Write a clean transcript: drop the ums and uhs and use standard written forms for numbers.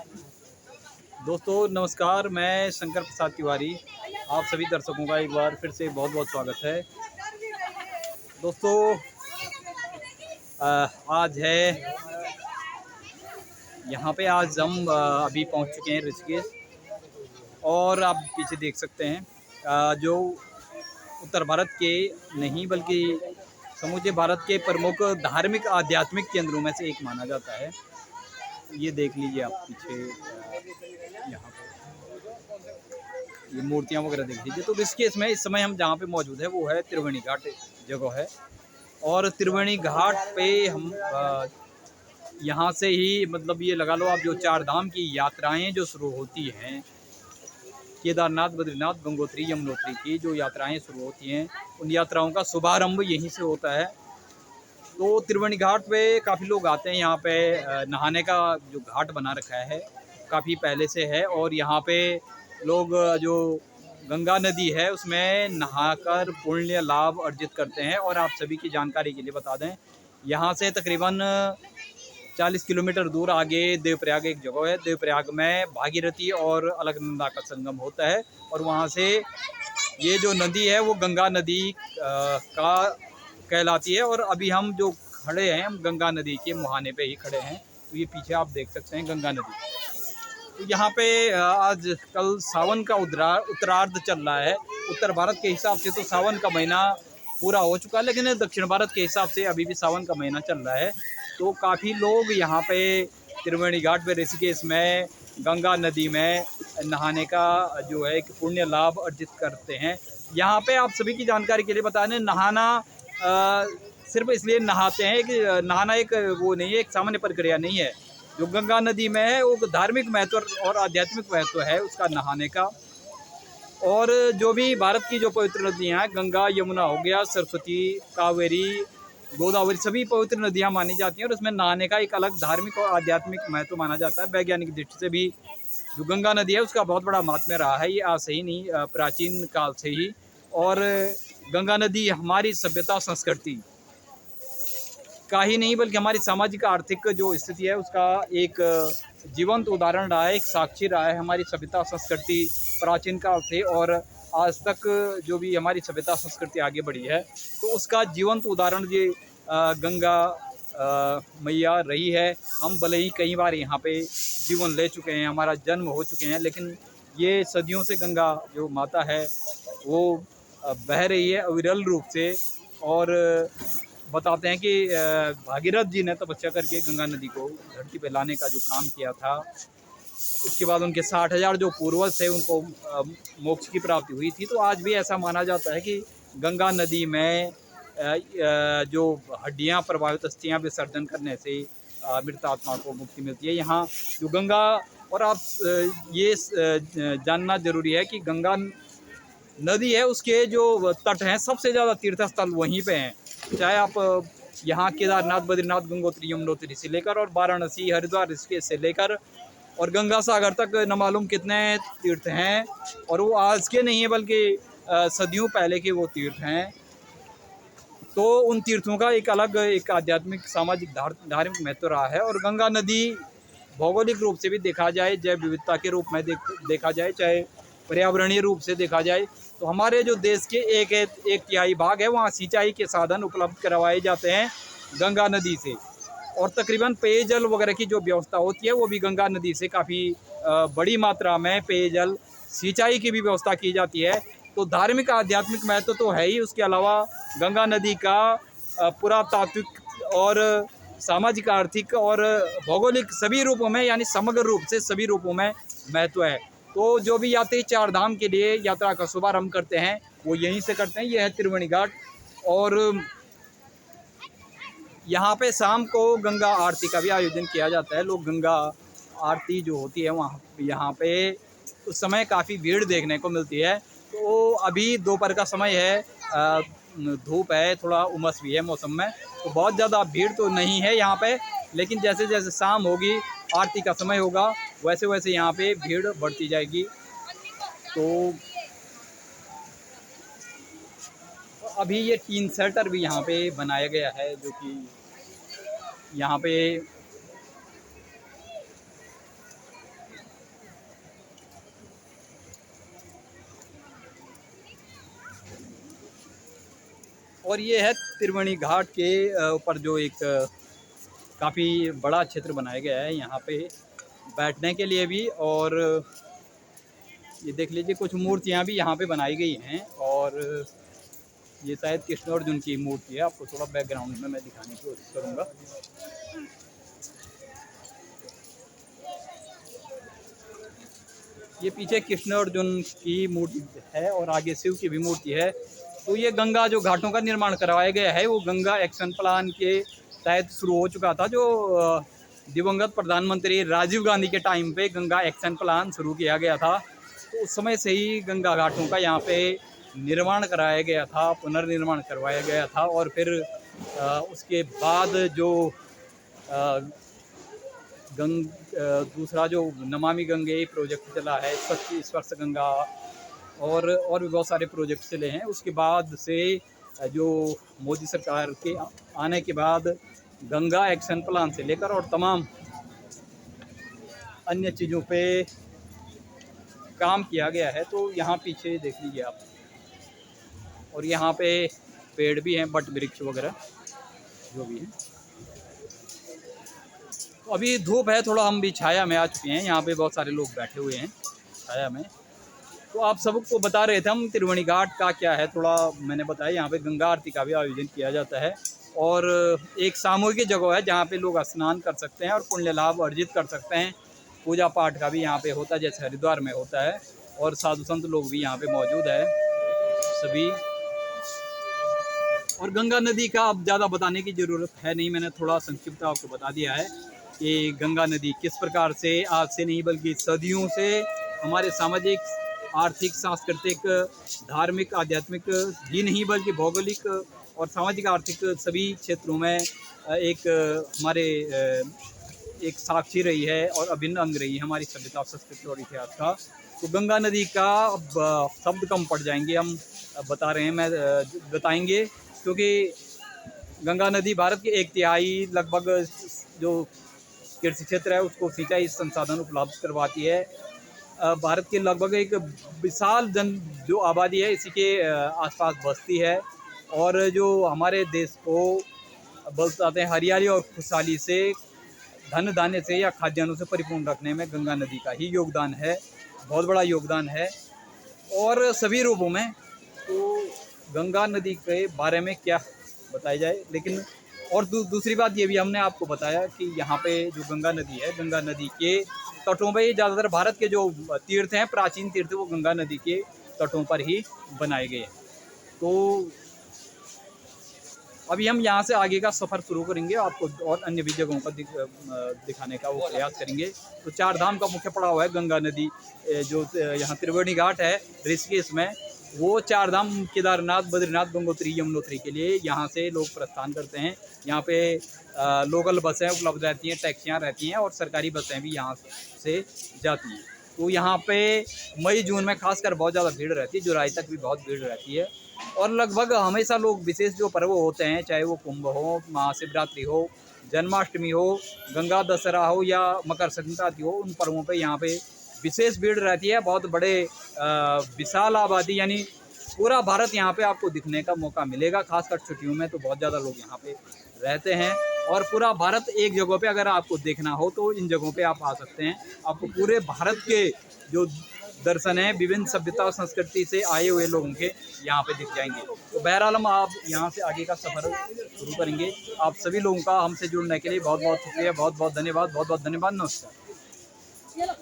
दोस्तों नमस्कार, मैं शंकर प्रसाद तिवारी। आप सभी दर्शकों का एक बार फिर से बहुत बहुत स्वागत है। दोस्तों आज है यहाँ पे, आज हम अभी पहुँच चुके हैं ऋषिकेश। और आप पीछे देख सकते हैं जो उत्तर भारत के नहीं बल्कि समूचे भारत के प्रमुख धार्मिक आध्यात्मिक केंद्रों में से एक माना जाता है। ये देख लीजिए आप पीछे, यहाँ पे ये मूर्तियाँ वगैरह देख लीजिए। तो ऋषिकेश में इस समय हम जहाँ पे मौजूद है वो है त्रिवेणी घाट जगह है। और त्रिवेणी घाट पे हम यहाँ से ही मतलब ये लगा लो आप, जो चार धाम की यात्राएं जो शुरू होती हैं, केदारनाथ, बद्रीनाथ, गंगोत्री, यमुनोत्री की जो यात्राएं शुरू होती हैं, उन यात्राओं का शुभारंभ यहीं से होता है। तो त्रिवेणी घाट पे काफ़ी लोग आते हैं। यहाँ पे नहाने का जो घाट बना रखा है काफ़ी पहले से है। और यहाँ पे लोग जो गंगा नदी है उसमें नहाकर पुण्य लाभ अर्जित करते हैं। और आप सभी की जानकारी के लिए बता दें, यहाँ से तकरीबन 40 किलोमीटर दूर आगे देवप्रयाग एक जगह है। देवप्रयाग में भागीरथी और अलकनंदा का संगम होता है। और वहाँ से ये जो नदी है वो गंगा नदी का कहलाती है। और अभी हम जो खड़े हैं, हम गंगा नदी के मुहाने पे ही खड़े हैं। तो ये पीछे आप देख सकते हैं गंगा नदी। तो यहाँ पे आज कल सावन का उत्तरार्ध चल रहा है। उत्तर भारत के हिसाब से तो सावन का महीना पूरा हो चुका है, लेकिन दक्षिण भारत के हिसाब से अभी भी सावन का महीना चल रहा है। तो काफ़ी लोग यहाँ पे त्रिवेणी घाट पे ऋषिकेश में गंगा नदी में नहाने का जो है एक पुण्य लाभ अर्जित करते हैं। यहाँ पे आप सभी की जानकारी के लिए बता दें, नहाना सिर्फ इसलिए नहाते हैं कि नहाना एक वो नहीं है, एक सामान्य प्रक्रिया नहीं है। जो गंगा नदी में है वो धार्मिक महत्व और आध्यात्मिक महत्व है उसका नहाने का। और जो भी भारत की जो पवित्र नदियाँ हैं, गंगा, यमुना हो गया, सरस्वती, कावेरी, गोदावरी, सभी पवित्र नदियाँ मानी जाती हैं। और उसमें नहाने का एक अलग धार्मिक और आध्यात्मिक महत्व माना जाता है। वैज्ञानिक दृष्टि से भी जो गंगा नदी है उसका बहुत बड़ा महात्म्य रहा है। ये आज से ही नहीं, प्राचीन काल से ही। और गंगा नदी हमारी सभ्यता संस्कृति का ही नहीं बल्कि हमारी सामाजिक आर्थिक जो स्थिति है उसका एक जीवंत उदाहरण रहा है, एक साक्षी रहा है। हमारी सभ्यता संस्कृति प्राचीन काल से और आज तक जो भी हमारी सभ्यता संस्कृति आगे बढ़ी है, तो उसका जीवंत उदाहरण ये गंगा मैया रही है। हम भले ही कई बार यहाँ पे जीवन ले चुके हैं, हमारा जन्म हो चुके हैं, लेकिन ये सदियों से गंगा जो माता है वो बह रही है अविरल रूप से। और बताते हैं कि भागीरथ जी ने तपस्या करके गंगा नदी को धरती पे लाने का जो काम किया था, उसके बाद उनके 60,000 जो पूर्वज थे उनको मोक्ष की प्राप्ति हुई थी। तो आज भी ऐसा माना जाता है कि गंगा नदी में जो हड्डियां प्रभावित अस्थियां विसर्जन करने से मृत आत्मा को मुक्ति मिलती है। यहाँ जो गंगा, और आप ये जानना जरूरी है कि गंगा नदी है उसके जो तट हैं सबसे ज़्यादा तीर्थ स्थल वहीं पे हैं। चाहे आप यहाँ केदारनाथ, बद्रीनाथ, गंगोत्री, यमुनोत्री से लेकर और वाराणसी, हरिद्वार, ऋषिकेश से लेकर और गंगा सागर तक न मालूम कितने तीर्थ हैं। और वो आज के नहीं है बल्कि सदियों पहले के वो तीर्थ हैं। तो उन तीर्थों का एक अलग एक आध्यात्मिक, सामाजिक, धार्मिक महत्व रहा है। और गंगा नदी भौगोलिक रूप से भी देखा जाए, जैव विविधता के रूप में देखा जाए, चाहे पर्यावरणीय रूप से देखा जाए, तो हमारे जो देश के एक तिहाई भाग है वहाँ सिंचाई के साधन उपलब्ध करवाए जाते हैं गंगा नदी से। और तकरीबन पेयजल वगैरह की जो व्यवस्था होती है वो भी गंगा नदी से काफ़ी बड़ी मात्रा में पेयजल, सिंचाई की भी व्यवस्था की जाती है। तो धार्मिक आध्यात्मिक महत्व तो है ही, उसके अलावा गंगा नदी का पुरातात्विक और सामाजिक, आर्थिक और भौगोलिक सभी रूपों में, यानी समग्र रूप से सभी रूपों में महत्व है। तो जो भी यात्री चार धाम के लिए यात्रा का शुभारंभ करते हैं वो यहीं से करते हैं। यह है त्रिवेणी घाट। और यहाँ पे शाम को गंगा आरती का भी आयोजन किया जाता है। लोग गंगा आरती जो होती है वहाँ यहाँ पे उस समय काफ़ी भीड़ देखने को मिलती है। तो अभी दोपहर का समय है, धूप है, थोड़ा उमस भी है मौसम में, तो बहुत ज़्यादा भीड़ तो नहीं है यहाँ पे। लेकिन जैसे जैसे शाम होगी, आरती का समय होगा, वैसे वैसे यहाँ पे भीड़ बढ़ती जाएगी। तो अभी ये टीन शेल्टर भी यहाँ पे बनाया गया है, जो कि यहाँ पे और ये है त्रिवेणी घाट के ऊपर जो एक काफ़ी बड़ा क्षेत्र बनाया गया है यहाँ पे बैठने के लिए भी। और ये देख लीजिए कुछ मूर्तियाँ भी यहाँ पे बनाई गई हैं, और ये शायद कृष्ण अर्जुन की मूर्ति है। आपको थोड़ा बैकग्राउंड में मैं दिखाने की कोशिश करूँगा। ये पीछे कृष्ण अर्जुन की मूर्ति है और आगे शिव की भी मूर्ति है। तो ये गंगा जो घाटों का निर्माण करवाया गया है वो गंगा एक्शन प्लान के तहत शुरू हो चुका था। जो दिवंगत प्रधानमंत्री राजीव गांधी के टाइम पे गंगा एक्शन प्लान शुरू किया गया था। तो उस समय से ही गंगा घाटों का यहाँ पे निर्माण कराया गया था, पुनर्निर्माण करवाया गया था। और फिर उसके बाद जो दूसरा जो नमामि गंगे प्रोजेक्ट चला है, स्वच्छ स्पर्श गंगा, और भी बहुत सारे प्रोजेक्ट चले हैं। उसके बाद से जो मोदी सरकार के आने के बाद गंगा एक्शन प्लान से लेकर और तमाम अन्य चीज़ों पे काम किया गया है। तो यहाँ पीछे देख लीजिए आप, और यहाँ पे पेड़ भी हैं, बट वृक्ष वगैरह जो भी है। तो अभी धूप है थोड़ा, हम भी छाया में आ चुके हैं। यहाँ पे बहुत सारे लोग बैठे हुए हैं छाया में। तो आप सबको बता रहे थे हम त्रिवेणी घाट का क्या है, थोड़ा मैंने बताया। यहाँ पे गंगा आरती का भी आयोजन किया जाता है, और एक सामूहिक जगह है जहाँ पे लोग स्नान कर सकते हैं और पुण्य लाभ अर्जित कर सकते हैं। पूजा पाठ का भी यहाँ पे होता है जैसे हरिद्वार में होता है, और साधु संत लोग भी यहाँ पे मौजूद है सभी। और गंगा नदी का अब ज़्यादा बताने की ज़रूरत है नहीं, मैंने थोड़ा संक्षिप्त आपको बता दिया है कि गंगा नदी किस प्रकार से आज से नहीं बल्कि सदियों से हमारे सामाजिक, आर्थिक, सांस्कृतिक, धार्मिक, आध्यात्मिक ही नहीं बल्कि भौगोलिक और सामाजिक, आर्थिक सभी क्षेत्रों में एक हमारे एक साक्षी रही है और अभिन्न अंग रही है हमारी सभ्यता, संस्कृति और इतिहास का। तो गंगा नदी का अब शब्द कम पड़ जाएंगे, हम बता रहे हैं, मैं बताएंगे, क्योंकि गंगा नदी भारत के 1/3 लगभग जो कृषि क्षेत्र है उसको सिंचाई संसाधन उपलब्ध करवाती है। भारत के लगभग एक विशाल जो आबादी है इसी के आसपास बसती है, और जो हमारे देश को बताते हैं हरियाली और खुशहाली से, धन धान्य से या खाद्यान्नों से परिपूर्ण रखने में गंगा नदी का ही योगदान है, बहुत बड़ा योगदान है, और सभी रूपों में। तो गंगा नदी के बारे में क्या बताया जाए, लेकिन और दूसरी बात ये भी हमने आपको बताया कि यहाँ पे जो गंगा नदी है, गंगा नदी के तटों पे ज़्यादातर भारत के जो तीर्थ हैं, प्राचीन तीर्थ, वो गंगा नदी के तटों पर ही बनाए गए हैं। तो अभी हम यहाँ से आगे का सफ़र शुरू करेंगे, आपको और अन्य भी जगहों पर दिखाने का वो प्रयास करेंगे। तो 4 धाम का मुख्य पड़ाव है गंगा नदी, जो यहाँ त्रिवेणी घाट है ऋषिकेश में, वो 4 धाम केदारनाथ, बद्रीनाथ, गंगोत्री, यमुनोत्री के लिए यहाँ से लोग प्रस्थान करते हैं। यहाँ पे लोकल बसें उपलब्ध रहती हैं, टैक्सियाँ रहती हैं, और सरकारी बसें भी यहाँ से जाती हैं। तो यहाँ पे मई जून में खासकर बहुत ज़्यादा भीड़ रहती है, जुलाई तक भी बहुत भीड़ रहती है। और लगभग हमेशा लोग विशेष जो पर्व होते हैं, चाहे वो कुंभ हो, महाशिवरात्रि हो, जन्माष्टमी हो, गंगा दशहरा हो या मकर संक्रांति हो, उन पर्वों पे यहाँ पे विशेष भीड़ रहती है। बहुत बड़े विशाल आबादी, यानी पूरा भारत यहाँ पे आपको दिखने का मौका मिलेगा। खासकर छुट्टियों में तो बहुत ज़्यादा लोग यहाँ पे रहते हैं, और पूरा भारत एक जगह पे अगर आपको देखना हो तो इन जगहों पे आप आ सकते हैं। आपको पूरे भारत के जो दर्शन हैं विभिन्न सभ्यता और संस्कृति से आए हुए लोगों के यहाँ पे दिख जाएंगे। तो बहरहाल हम आप यहाँ से आगे का सफ़र शुरू करेंगे। आप सभी लोगों का हमसे जुड़ने के लिए बहुत बहुत शुक्रिया, बहुत बहुत धन्यवाद, बहुत बहुत धन्यवाद, नमस्कार।